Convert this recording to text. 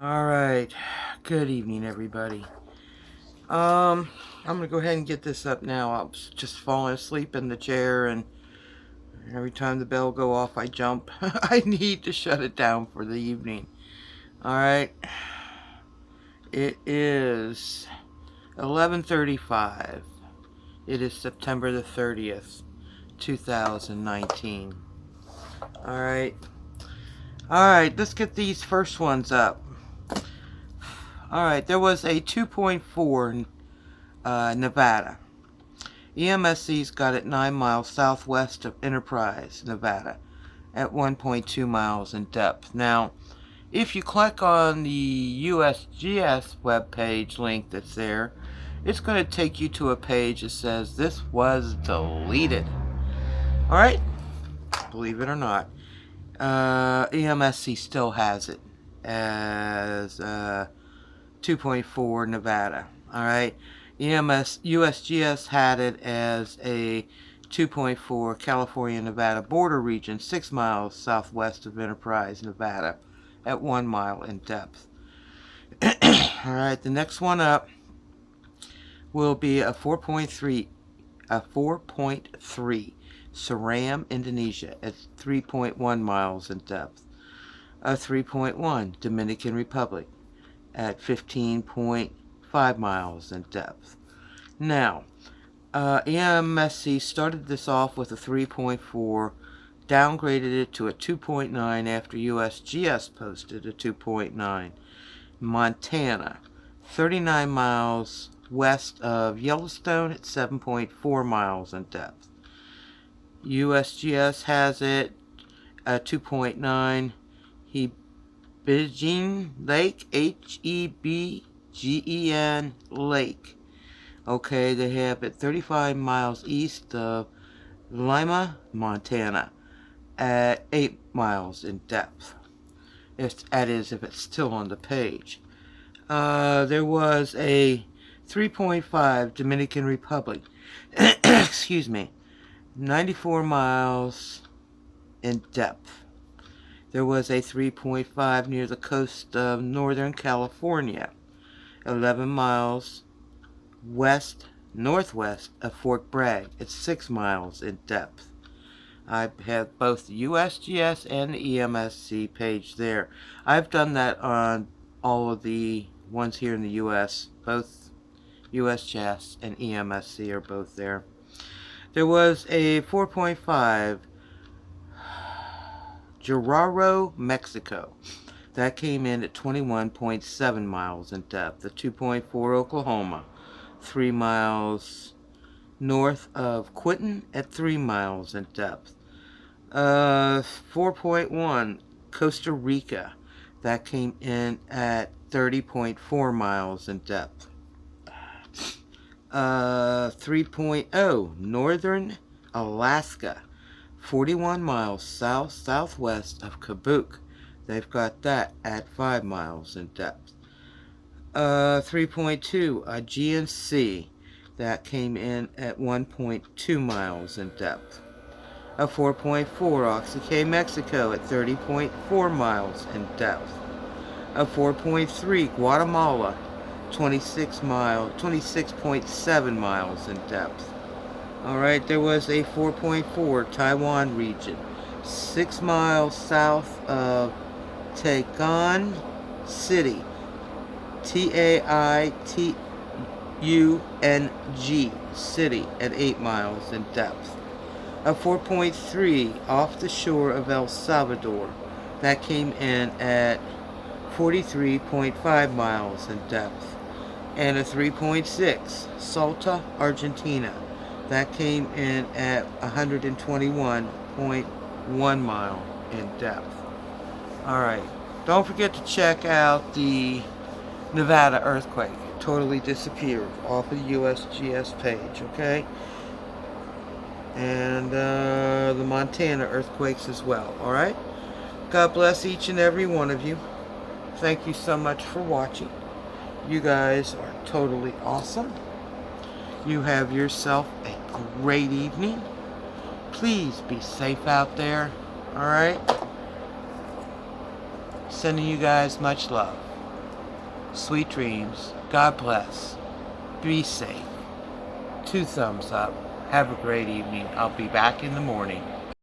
Alright, good evening everybody. I'm gonna go ahead and get this up now. I was just falling asleep in the chair, and every time the bell go off I jump. I need to shut it down for the evening. Alright, it is 11:35. It is September the 30th, 2019. Alright, let's get these first ones up. Alright, there was a 2.4 Nevada. EMSC's got it 9 miles southwest of Enterprise, Nevada, at 1.2 miles in depth. Now, if you click on the USGS webpage link that's there, it's going to take you to a page that says this was deleted. Alright, believe it or not, EMSC still has it as 2.4 Nevada. Alright, USGS had it as a 2.4 California Nevada border region, 6 miles southwest of Enterprise, Nevada, at 1 mile in depth. Alright, the next one up will be a 4.3 Seram, Indonesia, at 3.1 miles in depth. A 3.1 Dominican Republic at 15.5 miles in depth. Now, EMSC started this off with a 3.4, downgraded it to a 2.9 after USGS posted a 2.9. Montana, 39 miles west of Yellowstone at 7.4 miles in depth. USGS has it at 2.9. Hebgen Lake, Hebgen Lake. Okay, they have it 35 miles east of Lima, Montana, at 8 miles in depth. That is, if it's still on the page. There was a 3.5 Dominican Republic, excuse me, 94 miles in depth. There was a 3.5 near the coast of Northern California, 11 miles northwest of Fort Bragg. It's 6 miles in depth. I have both the USGS and the EMSC page there. I've done that on all of the ones here in the US. Both USGS and EMSC are both there. There was a 4.5 Guerrero, Mexico. That came in at 21.7 miles in depth. The 2.4 Oklahoma, 3 miles north of Quinton at 3 miles in depth. 4.1 Costa Rica. That came in at 30.4 miles in depth. 3.0 Northern Alaska, 41 miles southwest of Kabuk. They've got that at 5 miles in depth. 3.2 Aegean Sea. That came in at 1.2 miles in depth. A 4.4 Oaxaca, Mexico, at 30.4 miles in depth. A 4.3 Guatemala, 26.7 miles in depth. Alright, there was a 4.4 Taiwan region, 6 miles south of Taitung City, Taitung City, at 8 miles in depth. A 4.3 off the shore of El Salvador. That came in at 43.5 miles in depth. And a 3.6 Salta, Argentina. That came in at 121.1 mile in depth. Alright, don't forget to check out the Nevada earthquake. It totally disappeared off of the USGS page, okay? And the Montana earthquakes as well, alright? God bless each and every one of you. Thank you so much for watching. You guys are totally awesome. You have yourself a great evening. Please be safe out there, alright? Sending you guys much love. Sweet dreams. God bless. Be safe. 2 thumbs up. Have a great evening. I'll be back in the morning.